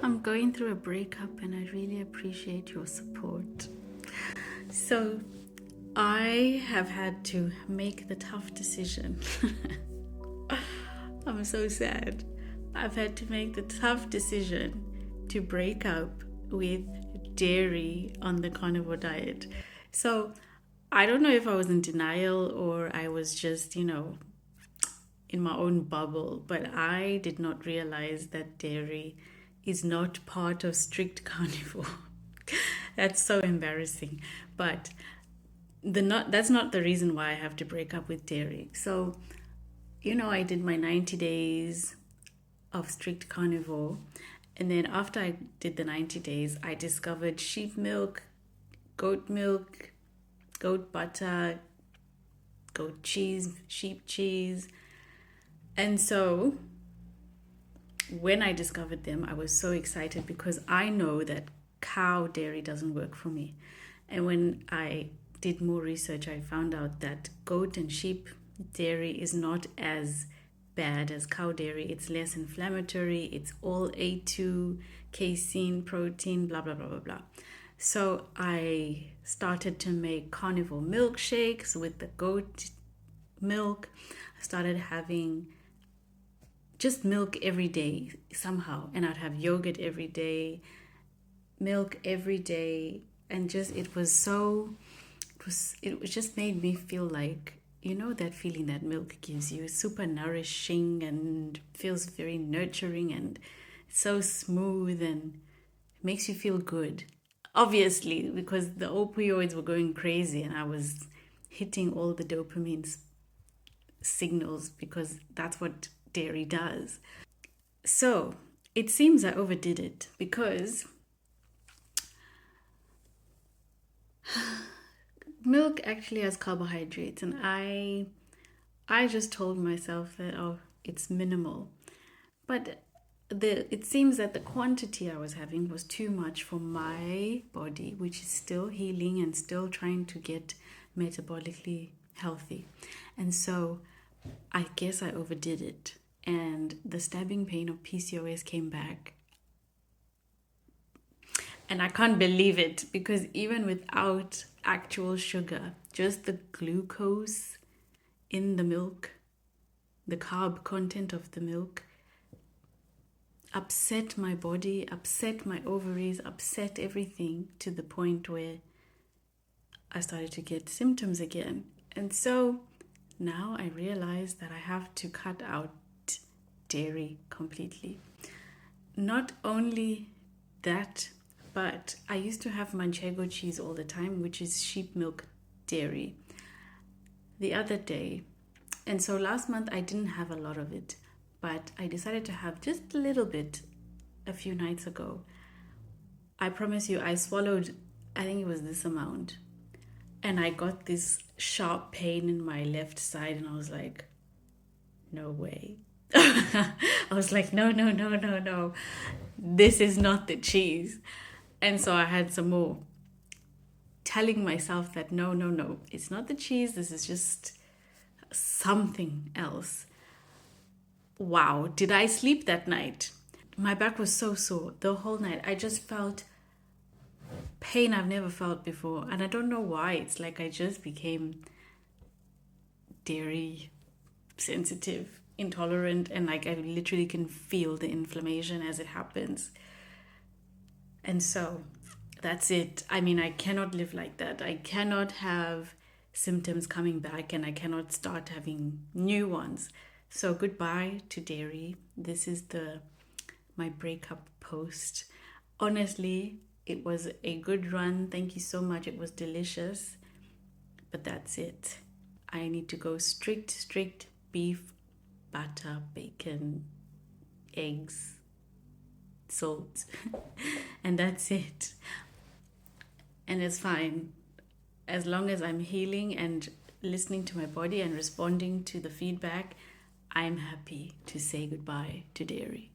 I'm going through a breakup and I really appreciate your support. So, I have had to make the tough decision. I'm so sad. I've had to make the tough decision to break up with dairy on the carnivore diet. So, I don't know if I was in denial or I was just, in my own bubble, but I did not realize that dairy is not part of strict carnivore. That's so embarrassing. But that's not the reason why I have to break up with dairy. So, I did my 90 days of strict carnivore. And then after I did the 90 days, I discovered sheep milk, goat butter, goat cheese, sheep cheese. And so when I discovered them, I was so excited because I know that cow dairy doesn't work for me. And when I did more research, I found out that goat and sheep dairy is not as bad as cow dairy. It's less inflammatory. It's all A2, casein, protein, blah, blah, blah, blah, blah. So I started to make carnivore milkshakes with the goat milk. I started having just milk every day somehow, and I'd have yogurt every day, milk every day, and it just made me feel like, that feeling that milk gives you, super nourishing and feels very nurturing and so smooth and makes you feel good. Obviously, because the opioids were going crazy and I was hitting all the dopamine signals because that's what dairy does. So it seems I overdid it because milk actually has carbohydrates, and I just told myself that it's minimal, but it seems that the quantity I was having was too much for my body, which is still healing and still trying to get metabolically healthy. And so I guess I overdid it, and the stabbing pain of PCOS came back. And I can't believe it because even without actual sugar, just the glucose in the milk, the carb content of the milk, upset my body, upset my ovaries, upset everything to the point where I started to get symptoms again. And so now I realize that I have to cut out dairy completely. Not only that, but I used to have manchego cheese all the time, which is sheep milk dairy, the other day. And so last month I didn't have a lot of it, but I decided to have just a little bit a few nights ago. I promise you, I swallowed, I think it was this amount. And I got this sharp pain in my left side, and I was like, no way. I was like, no. This is not the cheese. And so I had some more, telling myself that no, it's not the cheese. This is just something else. Wow, did I sleep that night? My back was so sore the whole night. I just felt pain I've never felt before. And I don't know why. It's like I just became dairy sensitive, intolerant, and like I literally can feel the inflammation as it happens. And so that's it. I mean, I cannot live like that. I cannot have symptoms coming back and I cannot start having new ones. So goodbye to dairy. This is my breakup post. Honestly, it was a good run. Thank you so much. It was delicious. But that's it. I need to go strict beef, butter, bacon, eggs, salt, and that's it. And it's fine. As long as I'm healing and listening to my body and responding to the feedback, I'm happy to say goodbye to dairy.